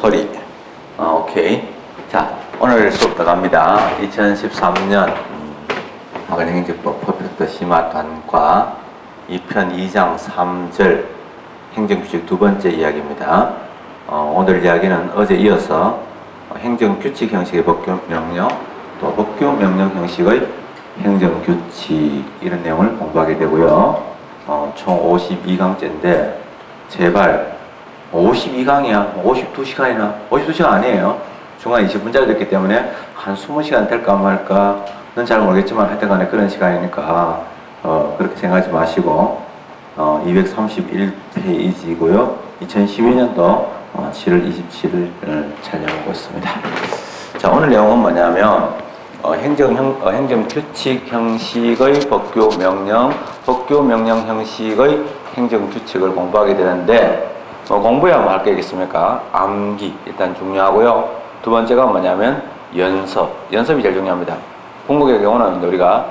소리. 오케이. 자, 오늘 수업 들어갑니다. 2013년 학원행정법 퍼펙트 심화 단과 2편 2장 3절 행정규칙 두 번째 이야기입니다. 오늘 이야기는 어제 이어서 행정규칙 형식의 법규명령, 또 법규명령 형식의 행정규칙 이런 내용을 공부하게 되고요. 총 52강째인데 제발 52강이야 52시간이나 52시간 아니에요. 중간 20분짜리 됐기 때문에 한 20시간 될까 말까는 잘 모르겠지만 하여튼 간에 그런 시간이니까 그렇게 생각하지 마시고 231페이지고요 2012년도 7월 27일 촬영하고 있습니다. 자, 오늘 내용은 뭐냐면 행정규칙 형식의 법규명령, 법규명령 형식의 행정규칙을 공부하게 되는데 공부해야 뭐 할 게 있겠습니까? 암기 일단 중요하고요. 두 번째가 뭐냐면 연습이 제일 중요합니다. 공부의 경우는 우리가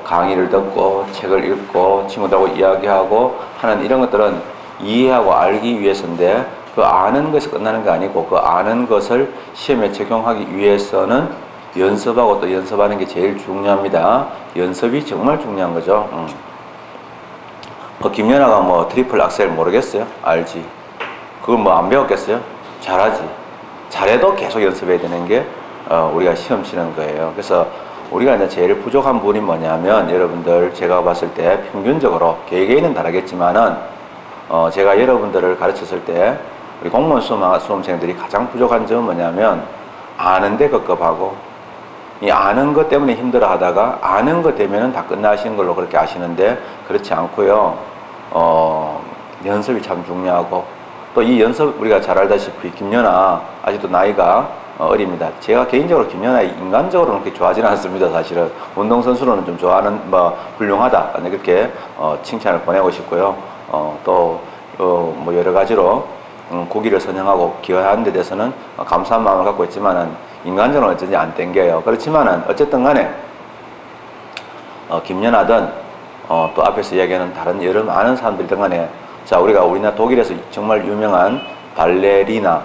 강의를 듣고 책을 읽고 친구들하고 이야기하고 하는 이런 것들은 이해하고 알기 위해서인데 그 아는 것에서 끝나는 게 아니고 그 아는 것을 시험에 적용하기 위해서는 연습하고 또 연습하는 게 제일 중요합니다. 연습이 정말 중요한 거죠. 김연아가 뭐 트리플 악셀 모르겠어요? 알지. 그걸 뭐 안 배웠겠어요? 잘하지. 잘해도 계속 연습해야 되는 게 우리가 시험 치는 거예요. 그래서 우리가 이제 제일 부족한 부분이 뭐냐면 여러분들 제가 봤을 때 평균적으로 개개인은 다르겠지만은 제가 여러분들을 가르쳤을 때 우리 공무원 수험생들이 가장 부족한 점은 뭐냐면 아는데 급급하고 이 아는 것 때문에 힘들어 하다가 아는 것 되면은 다 끝나시는 걸로 그렇게 아시는데 그렇지 않고요. 연습이 참 중요하고 또 이 연습 우리가 잘 알다시피 김연아 아직도 나이가 어립니다. 제가 개인적으로 김연아 인간적으로는 그렇게 좋아하지는 않습니다. 사실은 운동선수로는 좀 좋아하는 훌륭하다 그렇게 칭찬을 보내고 싶고요. 또 뭐 여러 가지로 고기를 선양하고 기여하는 데 대해서는 감사한 마음을 갖고 있지만은 인간적으로는 어쩐지 안 땡겨요. 그렇지만은 어쨌든 간에 김연아든 또 앞에서 이야기하는 다른 여러 많은 사람들이든 간에 자 우리가 우리나라 독일에서 정말 유명한 발레리나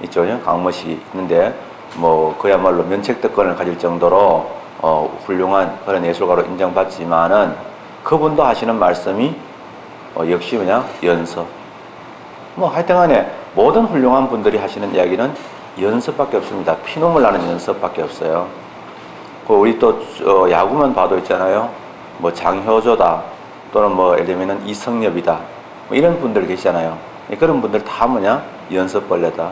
있죠. 강모씨 있는데 뭐 그야말로 면책특권을 가질 정도로 훌륭한 그런 예술가로 인정받지만은 그분도 하시는 말씀이 역시 뭐냐 연습. 뭐 하여튼 간에 모든 훌륭한 분들이 하시는 이야기는 연습밖에 없습니다. 피눈물 나는 연습밖에 없어요. 우리 또 야구만 봐도 있잖아요. 뭐 장효조다 또는 뭐 예를 들면 이성엽이다 뭐 이런 분들 계시잖아요. 그런 분들 다 뭐냐 연습벌레다.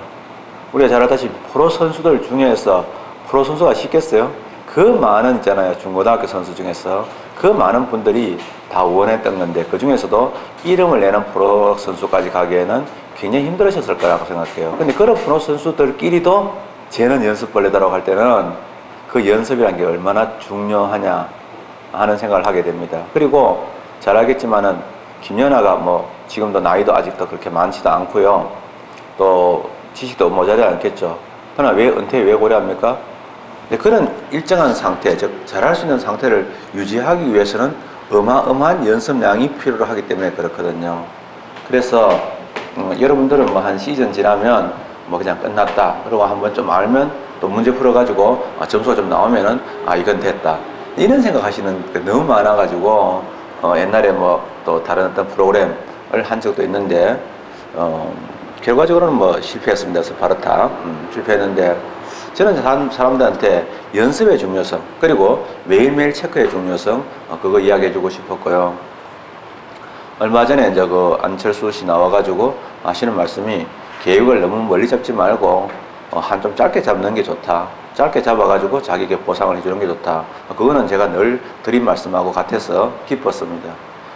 우리가 잘 알다시피 프로 선수들 중에서 프로 선수가 쉽겠어요? 그 많은 있잖아요. 중고등학교 선수 중에서 그 많은 분들이 다 원했던 건데 그 중에서도 이름을 내는 프로 선수까지 가기에는 굉장히 힘들으셨을 거라고 생각해요. 근데 그런 프로 선수들끼리도 쟤는 연습벌레다라고 할 때는 그 연습이라는 게 얼마나 중요하냐 하는 생각을 하게 됩니다. 그리고 잘 알겠지만은 김연아가 뭐 지금도 나이도 아직도 그렇게 많지도 않고요. 또 지식도 모자라지 않겠죠. 그러나 왜 은퇴 왜 고려합니까? 그런 일정한 상태, 즉 잘할 수 있는 상태를 유지하기 위해서는 어마어마한 연습량이 필요로 하기 때문에 그렇거든요. 그래서 여러분들은 뭐 한 시즌 지나면 뭐 그냥 끝났다. 그리고 한번 좀 알면 또 문제 풀어가지고 점수가 좀 나오면은 이건 됐다. 이런 생각하시는 게 너무 많아가지고 옛날에 뭐 또 다른 어떤 프로그램을 한 적도 있는데 결과적으로는 뭐 실패했습니다. 스파르타 실패했는데 저는 사람들한테 연습의 중요성 그리고 매일매일 체크의 중요성 그거 이야기해주고 싶었고요. 얼마 전에 이제 그 안철수 씨 나와가지고 하시는 말씀이 계획을 너무 멀리 잡지 말고 한 좀 짧게 잡는 게 좋다. 짧게 잡아가지고 자기에게 보상을 해주는 게 좋다. 그거는 제가 늘 드린 말씀하고 같아서 기뻤습니다.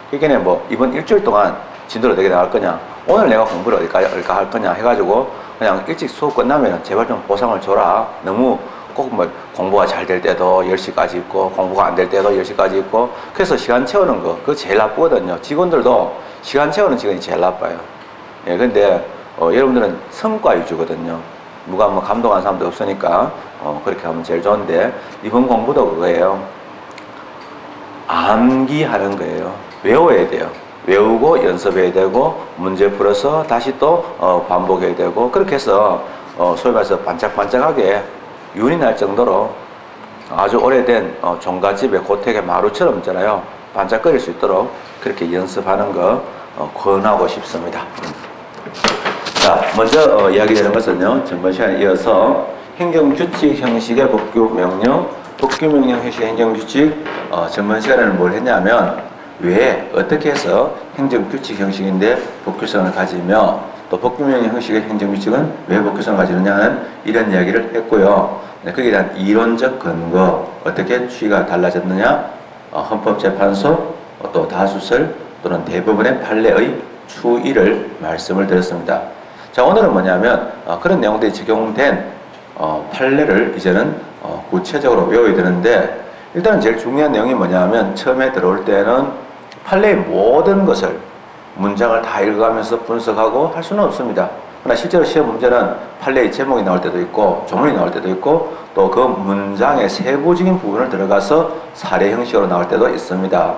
그러니까 뭐 이번 일주일 동안 진도를 어떻게 나갈 거냐, 오늘 내가 공부를 어디까지 할 거냐 해가지고 그냥 일찍 수업 끝나면 제발 좀 보상을 줘라. 너무 꼭 뭐 공부가 잘 될 때도 10시까지 있고 공부가 안 될 때도 10시까지 있고 그래서 시간 채우는 거 그거 제일 나쁘거든요. 직원들도 시간 채우는 직원이 제일 나빠요. 예, 근데 여러분들은 성과 위주거든요. 누가 뭐 감동한 사람도 없으니까 그렇게 하면 제일 좋은데 이번 공부도 그거예요. 암기하는 거예요. 외워야 돼요. 외우고 연습해야 되고 문제 풀어서 다시 또 반복해야 되고 그렇게 해서 소위 말해서 반짝반짝하게 윤이 날 정도로 아주 오래된 종갓집의 고택의 마루처럼 있잖아요. 반짝거릴 수 있도록 그렇게 연습하는 거 권하고 싶습니다. 자, 먼저 이야기되는 것은요, 전번 시간에 이어서 행정규칙 형식의 법규명령, 법규명령 형식의 행정규칙, 전번 시간에는 뭘 했냐면, 왜, 어떻게 해서 행정규칙 형식인데 법규성을 가지며, 또 법규명령 형식의 행정규칙은 왜 법규성을 가지느냐는 이런 이야기를 했고요. 네, 거기에 대한 이론적 근거, 어떻게 추이가 달라졌느냐, 헌법재판소, 또 다수설 또는 대부분의 판례의 추이를 말씀을 드렸습니다. 자, 오늘은 뭐냐면 그런 내용들이 적용된 판례를 이제는 구체적으로 외워야 되는데, 일단은 제일 중요한 내용이 뭐냐면 처음에 들어올 때는 판례의 모든 것을 문장을 다 읽어가면서 분석하고 할 수는 없습니다. 그러나 실제로 시험 문제는 판례의 제목이 나올 때도 있고 조문이 나올 때도 있고 또 그 문장의 세부적인 부분을 들어가서 사례 형식으로 나올 때도 있습니다.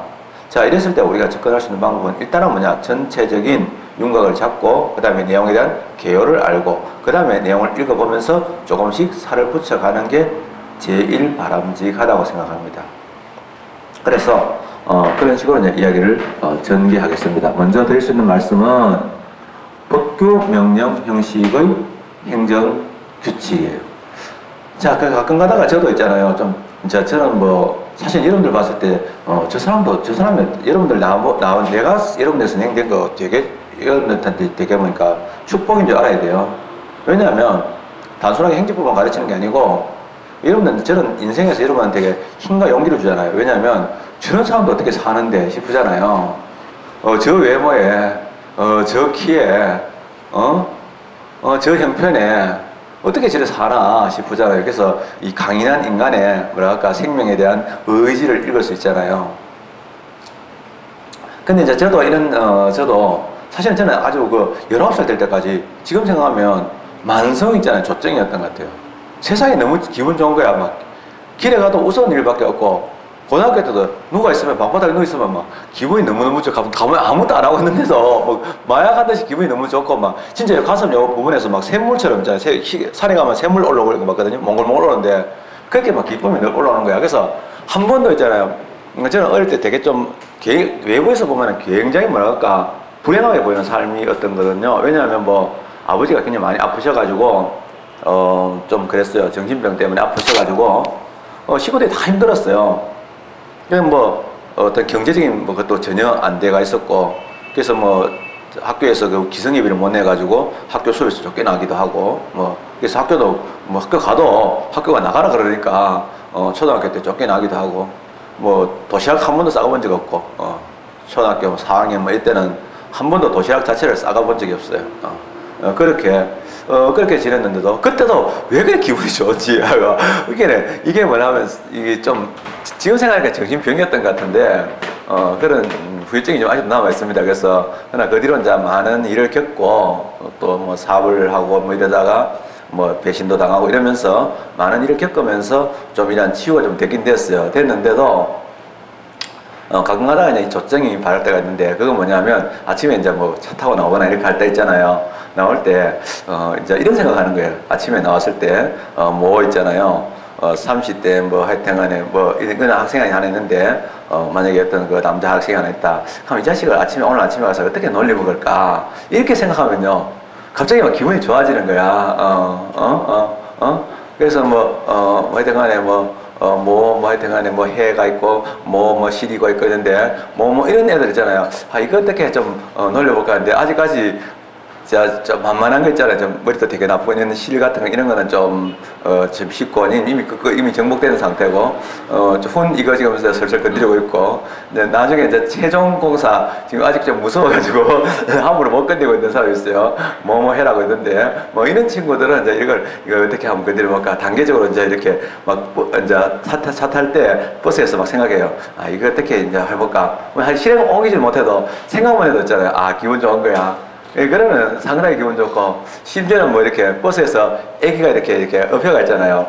자, 이랬을 때 우리가 접근할 수 있는 방법은 일단은 뭐냐, 전체적인 윤곽을 잡고 그 다음에 내용에 대한 개요를 알고 그 다음에 내용을 읽어보면서 조금씩 살을 붙여가는 게 제일 바람직하다고 생각합니다. 그래서 그런 식으로 이제 이야기를 전개하겠습니다. 먼저 드릴 수 있는 말씀은 법규명령 형식의 행정규칙이에요. 자, 가끔 가다가 저도 있잖아요. 저는 사실 여러분들 봤을 때, 저 사람이 여러분들 내가 여러분들 선생된 거 되게, 여러분들한테 되게 보니까 축복인 줄 알아야 돼요. 왜냐하면, 단순하게 행정법만 가르치는 게 아니고, 여러분들, 저는 인생에서 여러분한테 되게 힘과 용기를 주잖아요. 왜냐하면, 저런 사람도 어떻게 사는데 싶으잖아요. 저 외모에, 저 키에, 저 형편에, 어떻게 저래 사나 싶으잖아요. 그래서 이 강인한 인간의 뭐랄까 생명에 대한 의지를 읽을 수 있잖아요. 근데 이제 저도 저도 사실은 저는 아주 19살 될 때까지 지금 생각하면 만성 있잖아요. 조증이었던 것 같아요. 세상이 너무 기분 좋은 거야. 막 길에 가도 웃은 일밖에 없고, 고등학교 때도 누가 있으면 방바닥에 누워 있으면 막 기분이 너무너무 좋고, 가면 아무것도 안 하고 있는데도 막 마약하듯이 기분이 너무 좋고, 막 진짜 가슴 요 부분에서 막 샘물처럼 있잖아요. 산에 가면 샘물 올라오고 이런 거 맞거든요. 몽글몽글 올라오는데 그렇게 막 기쁨이 늘 올라오는 거야. 그래서 한 번도 있잖아요. 저는 어릴 때 되게 좀 외부에서 보면 굉장히 뭐랄까 불행하게 보이는 삶이었던 거거든요. 왜냐하면 아버지가 굉장히 많이 아프셔가지고 좀 그랬어요. 정신병 때문에 아프셔가지고 식구들이 다 힘들었어요. 어떤 경제적인 것도 전혀 안 돼가 있었고, 그래서 학교에서 그 기성예비를 못 내가지고 학교 수업에서 쫓겨나기도 하고, 그래서 학교 가도 학교가 나가라 그러니까, 초등학교 때 쫓겨나기도 하고, 도시락 한 번도 싸가본 적 없고, 초등학교 4학년 이때는 한 번도 도시락 자체를 싸가본 적이 없어요. 그렇게 지냈는데도, 그때도 왜 그렇게 기분이 좋지? 이게 뭐냐면, 이게 좀, 지금 생각하니까 정신병이었던 것 같은데, 그런 후유증이 좀 아직도 남아있습니다. 그래서, 그러나 그 뒤로 이제 많은 일을 겪고, 또 사업을 하고 이러다가, 배신도 당하고 이러면서, 많은 일을 겪으면서 좀 이런 치유가 좀 되긴 됐는데도, 가끔 가다가 이제 조증이 발할 때가 있는데, 그건 뭐냐면, 아침에 이제 차 타고 나오거나 이렇게 갈 때 있잖아요. 나올 때, 이제 이런 생각하는 거예요. 아침에 나왔을 때, 있잖아요. 30대 하여튼 간에 이런 학생이 하나 있는데, 만약에 어떤 그 남자 학생이 하나 있다. 그럼 이 자식을 오늘 아침에 가서 어떻게 놀려 먹을까? 이렇게 생각하면요. 갑자기 막 기분이 좋아지는 거야. 그래서 하여튼 간에 하여튼 간에 해가 있고, 시리가 있고 있는데, 이런 애들 있잖아요. 이거 어떻게 좀 놀려볼까 하는데, 아직까지 좀 만만한 거 있잖아요. 좀 머리도 되게 나쁘고 있는 실 같은 거, 이런 거는 좀 쉽고, 이미 정복되는 상태고, 이거 지금 슬슬 건드리고 있고, 나중에 이제 최종 공사, 지금 아직 좀 무서워가지고, 함부로 못 건드리고 있는 사람이 있어요. 해라고 있는데, 이런 친구들은 이제 이거 어떻게 한번 건드려볼까. 단계적으로 이제 이렇게 차 탈 때 버스에서 막 생각해요. 이거 어떻게 이제 해볼까. 실행 옮기질 못해도 생각만 해도 있잖아요. 기분 좋은 거야. 그러면 상당히 기분 좋고, 심지어는 이렇게 버스에서 애기가 이렇게 업혀가 있잖아요.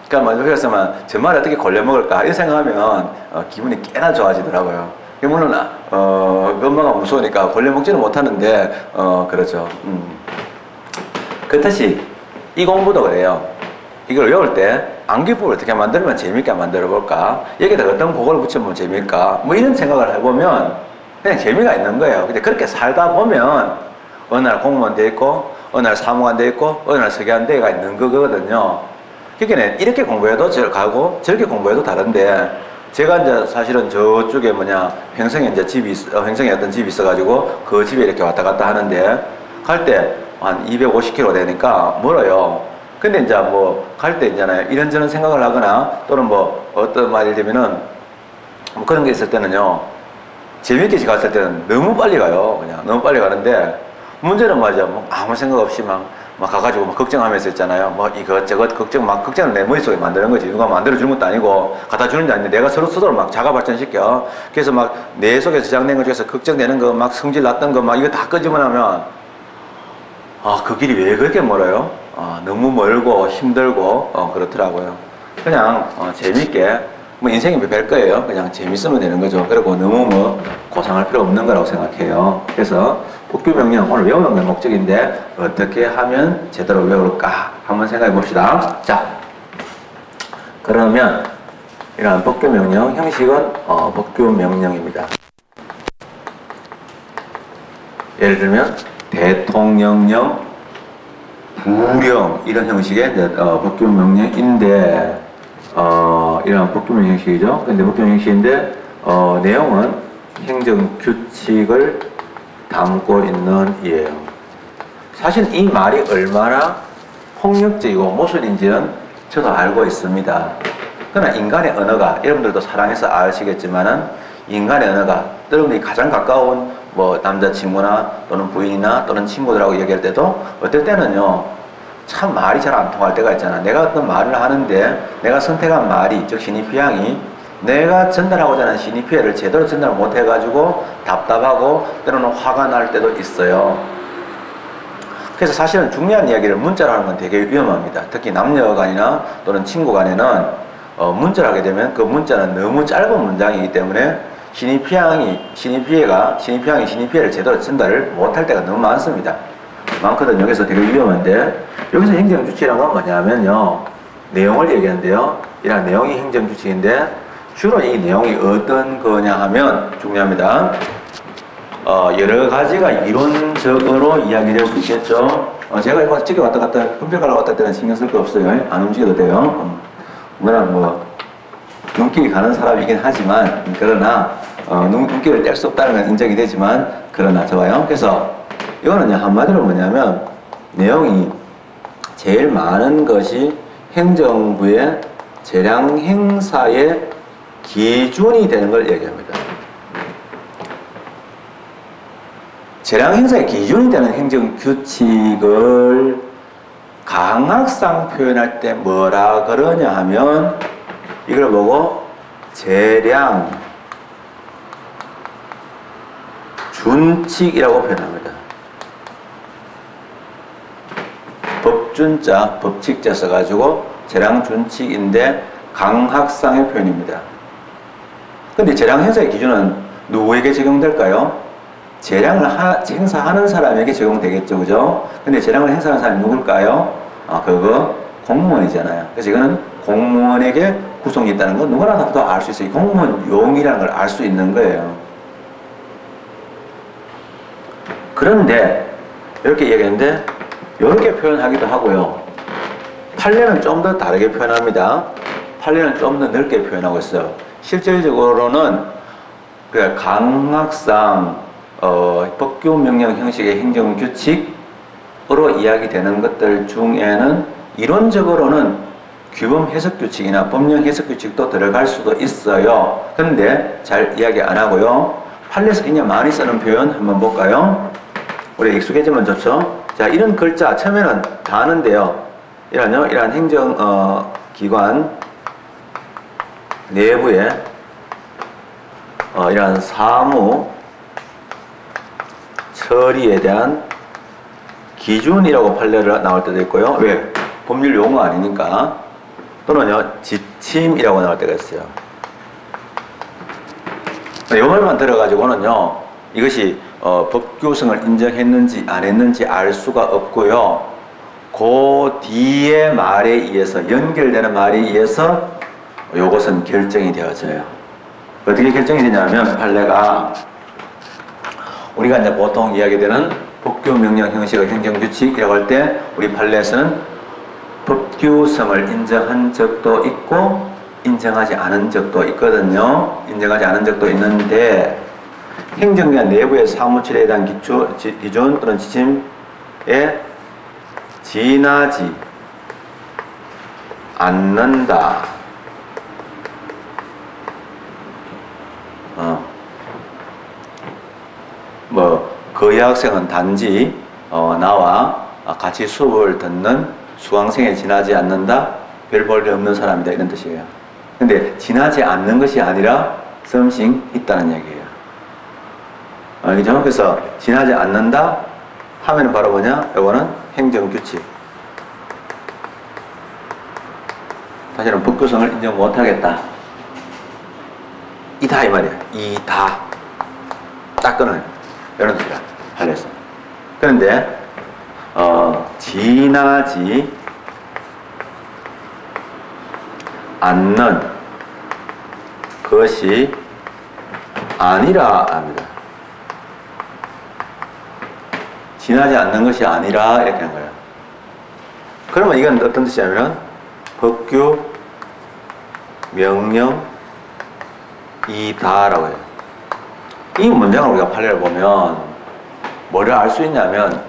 그러니까 업혀서만 저 말을 어떻게 걸려 먹을까 이런 생각하면 기분이 꽤나 좋아지더라고요. 물론 엄마가 무서우니까 걸려 먹지는 못하는데 그렇죠. 그렇듯이 이 공부도 그래요. 이걸 외울 때 암기법을 어떻게 만들면 재밌게 만들어 볼까? 여기다 어떤 그걸 붙여보면 재미일까? 뭐 이런 생각을 해보면 그냥 재미가 있는 거예요. 근데 그렇게 살다 보면 어느 날 공무원 돼 있고 어느 날 사무관 돼 있고 어느 날 서기관 돼가 있는 거거든요. 그러니까 이렇게 공부해도 가고 저렇게 공부해도 다른데 제가 이제 사실은 저쪽에 횡성에 이제 횡성에 어떤 집이 있어가지고 그 집에 이렇게 왔다 갔다 하는데 갈 때 한 250km 되니까 멀어요. 근데 이제 뭐 갈 때 있잖아요. 이런저런 생각을 하거나 또는 뭐 어떤 말이 되면은 뭐 그런 게 있을 때는요. 재밌게 갔을 때는 너무 빨리 가요. 그냥 너무 빨리 가는데 문제는 맞아. 뭐 아무 생각 없이 막 가가지고 막 걱정하면서 있잖아요. 뭐 이것저것 걱정을 내 머릿속에 만드는 거지. 누가 만들어주는 것도 아니고 갖다 주는 게 아닌데 내가 스스로 막 자가 발전시켜. 그래서 막 내 속에 저장된 것 중에서 걱정되는 거 막 성질 났던 거 막 이거 다 끄집어내면 그 길이 왜 그렇게 멀어요? 너무 멀고 힘들고 그렇더라고요. 그냥 재밌게 뭐 인생이 별 거예요. 그냥 재밌으면 되는 거죠. 그리고 너무 뭐 고상할 필요 없는 거라고 생각해요. 그래서 복규 명령 오늘 외우는 게 목적인데 어떻게 하면 제대로 외울까 한번 생각해 봅시다. 자, 그러면 이런 복규 명령 형식은 복규 명령입니다. 예를 들면 대통령령, 부령 이런 형식의 복규 명령인데 이런 복규 명령 형식이죠. 근데 복규 명령 형식인데 내용은 행정 규칙을 담고 있는 이에요. 사실 이 말이 얼마나 폭력적이고 모순인지는 저도 알고 있습니다. 그러나 인간의 언어가 여러분들도 사랑해서 아시겠지만은 인간의 언어가 여러분들이 가장 가까운 뭐 남자친구나 또는 부인이나 또는 친구들하고 얘기할 때도 어떨 때는요 참 말이 잘 안 통할 때가 있잖아. 내가 어떤 말을 하는데 내가 선택한 말이 즉 신입휘양이 내가 전달하고자 하는 신입휘해를 제대로 전달 못해가지고 답답하고 때로는 화가 날 때도 있어요. 그래서 사실은 중요한 이야기를 문자로 하는 건 되게 위험합니다. 특히 남녀간이나 또는 친구간에는 문자를 하게 되면 그 문자는 너무 짧은 문장이기 때문에 신입휘해를 제대로 전달을 못할 때가 너무 많습니다. 많거든요. 그래서 되게 위험한데 여기서 행정규칙이란 건 뭐냐면요. 내용을 얘기하는데요. 이런 내용이 행정규칙인데 주로 이 내용이 어떤 거냐 하면 중요합니다. 여러 가지가 이론적으로 이야기될 수 있겠죠. 제가 이거 찍어 왔다 갔다 흠벼가려고 왔다 때는 신경 쓸 거 없어요. 안 움직여도 돼요. 물론 뭐 눈길이 가는 사람이긴 하지만 그러나 눈길을 뗄 수 없다는 건 인정이 되지만 그러나 좋아요. 그래서 이거는 한마디로 뭐냐면 내용이 제일 많은 것이 행정부의 재량 행사의 기준이 되는 걸 얘기합니다. 재량 행사의 기준이 되는 행정규칙을 강학상 표현할 때 뭐라 그러냐 하면 이걸 보고 재량 준칙이라고 표현합니다. 법준자, 법칙자 써가지고 재량 준칙인데 강학상의 표현입니다. 근데 재량 행사의 기준은 누구에게 적용될까요? 재량을 행사하는 사람에게 적용되겠죠, 그죠? 근데 재량을 행사하는 사람이 누굴까요? 그거 공무원이잖아요. 그래서 이거는 공무원에게 구성이 있다는 건 누구나 다 알 수 있어요. 공무원 용이라는 걸 알 수 있는 거예요. 그런데 이렇게 얘기했는데 이렇게 표현하기도 하고요. 판례는 좀 더 다르게 표현합니다. 판례는 좀 더 넓게 표현하고 있어요. 실질적으로는 그 강학상 법규 명령 형식의 행정규칙으로 이야기되는 것들 중에는 이론적으로는 규범 해석규칙이나 법령 해석규칙도 들어갈 수도 있어요. 그런데 잘 이야기 안 하고요. 판례에서 굉장히 많이 쓰는 표현 한번 볼까요? 우리 익숙해지면 좋죠. 자, 이런 글자 처음에는 다 아는데요. 이런 행정기관 내부에 이러한 사무 처리에 대한 기준이라고 판례를 나올 때도 있고요. 왜? 법률 용어 아니니까. 또는요, 지침이라고 나올 때가 있어요. 이 말만 들어가지고는요, 이것이 법규성을 인정했는지 안 했는지 알 수가 없고요. 그 뒤에 말에 의해서, 연결되는 말에 의해서 요것은 결정이 되어져요. 어떻게 결정이 되냐면, 판례가 우리가 이제 보통 이야기되는 법규, 명령, 형식의 행정규칙이라고 할 때 우리 판례에서는 법규성을 인정한 적도 있고 인정하지 않은 적도 있거든요. 인정하지 않은 적도 있는데, 행정기관 내부의 사무처에 대한 기준 또는 지침에 지나지 않는다. 그 여학생은 단지 나와 같이 수업을 듣는 수강생에 지나지 않는다. 별 볼 일 없는 사람이다. 이런 뜻이에요. 근데 지나지 않는 것이 아니라 something 있다는 얘기예요. 그죠? 그래서 지나지 않는다 하면 바로 뭐냐? 이거는 행정규칙. 사실은 법규성을 인정 못하겠다. 이다 이 말이야. 이다. 딱 끊어요. 이런 뜻이야. 판례에서. 그런데 지나지 않는 것이 아니라 합니다. 지나지 않는 것이 아니라 이렇게 한 거예요. 그러면 이건 어떤 뜻이냐면 법규, 명령, 이다라고 해요. 이 문장을 우리가 판례를 보면 뭐를 알 수 있냐면,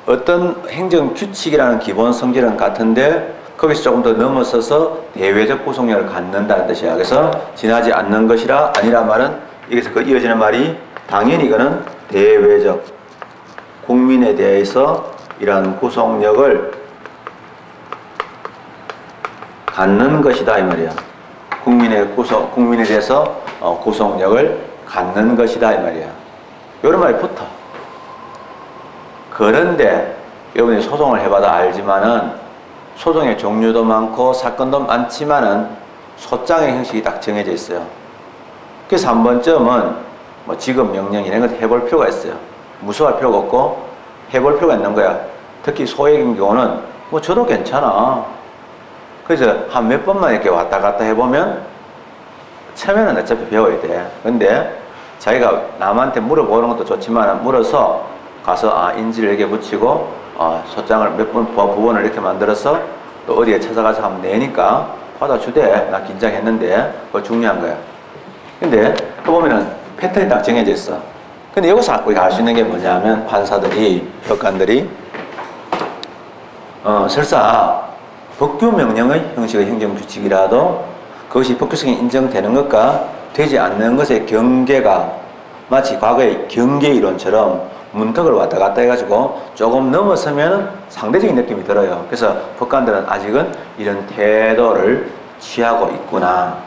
어떤 행정규칙이라는 기본 성질은 같은데 거기서 조금 더 넘어서서 대외적 구속력을 갖는다는 뜻이야. 그래서 지나지 않는 것이라 아니라 말은 여기서 그 이어지는 말이 당연히 이거는 대외적, 국민에 대해서 이러한 구속력을 갖는 것이다 이 말이야. 국민에 대해서 구속력을 갖는 것이다 이 말이야. 이런 말이 붙어. 그런데 여러분이 소송을 해봐도 알지만은 소송의 종류도 많고 사건도 많지만은 소장의 형식이 딱 정해져 있어요. 그래서 한 번쯤은 뭐 지급 명령 이런 것 해볼 필요가 있어요. 무서워할 필요가 없고 해볼 필요가 있는 거야. 특히 소액인 경우는 뭐 저도 괜찮아. 그래서 한 몇 번만 이렇게 왔다 갔다 해보면 처음에는 어차피 배워야 돼. 근데 자기가 남한테 물어보는 것도 좋지만 물어서 가서 인지를 이렇게 붙이고 소장을 몇 번 부분을 이렇게 만들어서 또 어디에 찾아가서 하면 되니까 받아주대. 나 긴장했는데 그거 중요한 거야. 근데 또 보면은 패턴이 딱 정해져 있어. 근데 여기서 우리가 알 수 있는 게 뭐냐면 판사들이, 법관들이 설사 법규 명령의 형식의 행정규칙이라도 그것이 법규성이 인정되는 것과 되지 않는 것의 경계가 마치 과거의 경계이론처럼 문턱을 왔다 갔다 해가지고 조금 넘어서면 상대적인 느낌이 들어요. 그래서 법관들은 아직은 이런 태도를 취하고 있구나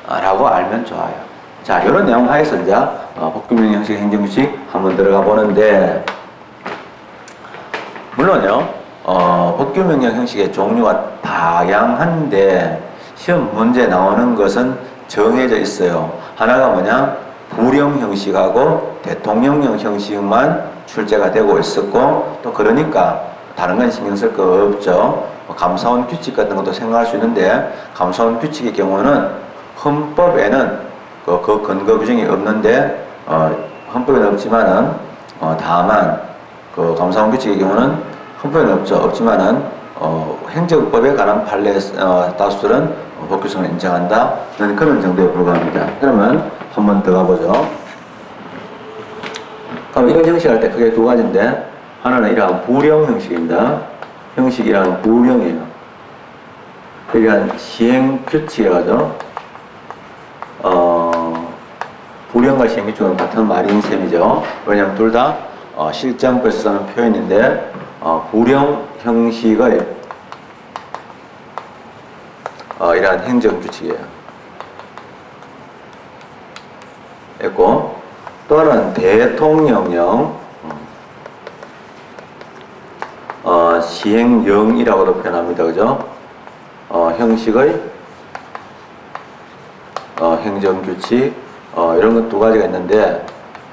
라고 알면 좋아요. 자, 이런 내용 하에서 이제 법규명령 형식 행정규칙 한번 들어가 보는데, 물론요 법규명령 형식의 종류가 다양한데 시험 문제 나오는 것은 정해져 있어요. 하나가 뭐냐, 부령 형식하고 대통령령 형식만 출제가 되고 있었고, 또 그러니까 다른 건 신경 쓸 거 없죠. 감사원 규칙 같은 것도 생각할 수 있는데, 감사원 규칙의 경우는 헌법에는 그 근거 규정이 없는데 헌법에는 없지만은 다만 그 감사원 규칙의 경우는 헌법에는 없지만은 행정법에 관한 판례 다수들은 법규성을 인정한다. 그런 정도에 불과합니다. 그러면 한번 더 가보죠. 그럼 이런 형식을 할 때 크게 두 가지인데, 하나는 이러한 부령 형식입니다. 형식이란 부령이에요. 이러한 시행규칙이라고 하죠. 부령과 시행규칙은 같은 말인 셈이죠. 왜냐하면 둘 다 실정법에서 쓰는 표현인데, 부령 형식의 이러한 행정규칙이에요. 있고, 또 하나는 대통령령 시행령이라고도 표현합니다. 그죠? 형식의 행정규칙 이런 것 두 가지가 있는데,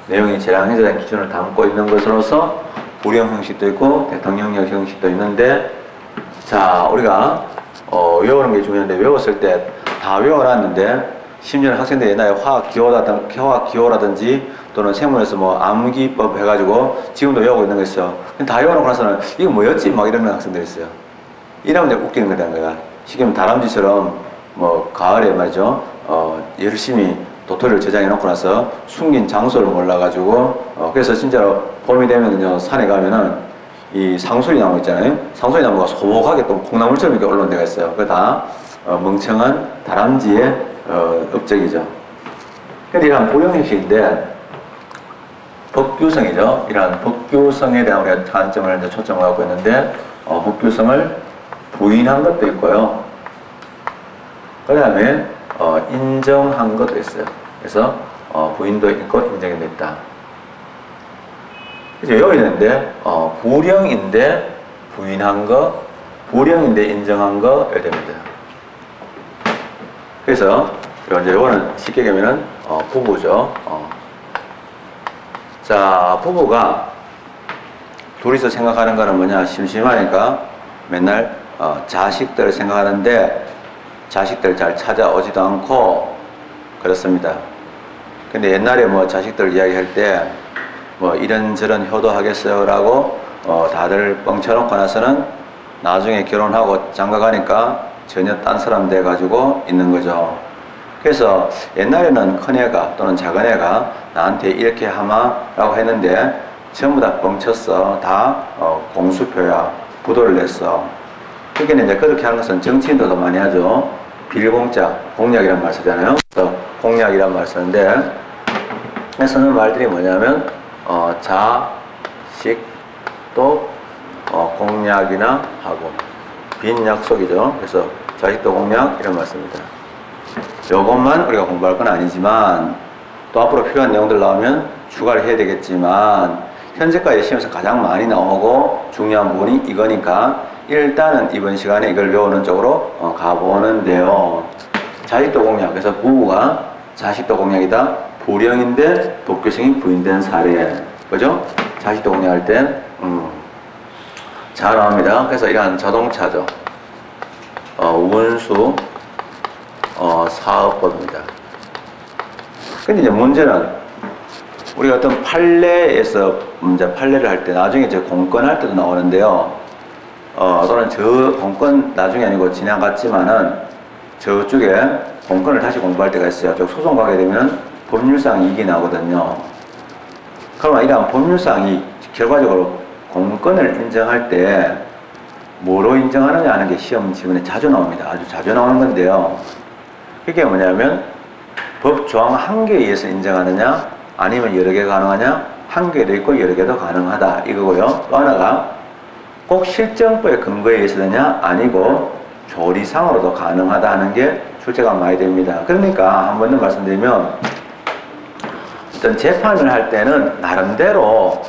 내용이 재량행사된 기준을 담고 있는 것으로서 부령 형식도 있고 대통령령 형식도 있는데, 자, 우리가 외우는 게 중요한데 외웠을 때 다 외워놨는데 심지어는 학생들 옛날에 화학 기호라든지 또는 생물에서 뭐 암기법 해가지고 지금도 외우고 있는 거 있어. 다 외워놓고 나서는 이거 뭐였지? 막 이러는 학생들이 있어요. 이러면 이제 웃기는 거라는 거야. 쉽게 말하면 다람쥐처럼 뭐 가을에 말이죠. 열심히 도토리를 저장해 놓고 나서 숨긴 장소를 몰라가지고 그래서 진짜로 봄이 되면요 산에 가면은 이 상소리 나무 있잖아요. 상소리 나무가 소복하게 또 콩나물처럼 이렇게 올라온 데가 있어요. 그거 다 멍청한 다람쥐의 업적이죠. 근데 이러한 불용 형식인데 법규성이죠. 이러한 법규성에 대한 우리가 관점을 이제 초점을 갖고 있는데 법규성을 부인한 것도 있고요. 그 다음에 인정한 것도 있어요. 그래서 부인도 있고 인정도 있다. 이제 여기 있는데 불용인데 부인한 거, 불용인데 인정한 거 이렇게 됩니다. 그래서 이제 이거는 쉽게 얘기하면은 부부죠. 자, 부부가 둘이서 생각하는 거는 뭐냐? 심심하니까 맨날 자식들을 생각하는데 자식들 잘 찾아오지도 않고 그렇습니다. 근데 옛날에 뭐 자식들 이야기할 때 뭐 이런저런 효도하겠어요 라고 다들 뻥쳐놓고 나서는 나중에 결혼하고 장가가니까 전혀 딴 사람 돼가지고 있는 거죠. 그래서 옛날에는 큰애가 또는 작은애가 나한테 이렇게 하마 라고 했는데 전부 다 뻥쳤어. 다 공수표야. 부도를 냈어. 그러니까 이제 그렇게 하는 것은 정치인도 많이 하죠. 빌공짜, 공약이란 말 쓰잖아요. 그래서 공약이란 말 쓰는데 쓰는 말들이 뭐냐면 자식 또 공약이나 하고 빈 약속이죠. 그래서 자식도 공약 이런 말 씁니다. 요것만 우리가 공부할 건 아니지만 또 앞으로 필요한 내용들 나오면 추가를 해야 되겠지만 현재까지 시험에서 가장 많이 나오고 중요한 부분이 이거니까 일단은 이번 시간에 이걸 외우는 쪽으로 가보는데요. 자식도 공약. 그래서 부부가 자식도 공약이다. 불용인데 법규성이 부인된 사례. 그죠? 자식도 공약할 땐 잘 나옵니다. 그래서 이러한 자동차죠. 운수 사업법입니다. 근데 이제 문제는 우리가 어떤 판례에서 판례를 할 때 나중에 이제 공권할 때도 나오는데요. 또는 저 공권 나중에 아니고 지나갔지만은 저쪽에 공권을 다시 공부할 때가 있어요. 저 소송 가게 되면 법률상 이익이 나거든요. 그러면 이러한 법률상 결과적으로 공권을 인정할 때 뭐로 인정하느냐 하는 게 시험 지문에 자주 나옵니다. 아주 자주 나오는 건데요. 그게 뭐냐면 법 조항 한 개에 의해서 인정하느냐 아니면 여러 개가 가능하냐 한 개도 있고 여러 개도 가능하다 이거고요. 또 하나가 꼭 실정법의 근거에 의해서냐 아니고 조리상으로도 가능하다 하는 게 출제가 많이 됩니다. 그러니까 한 번 더 말씀드리면 어떤 재판을 할 때는 나름대로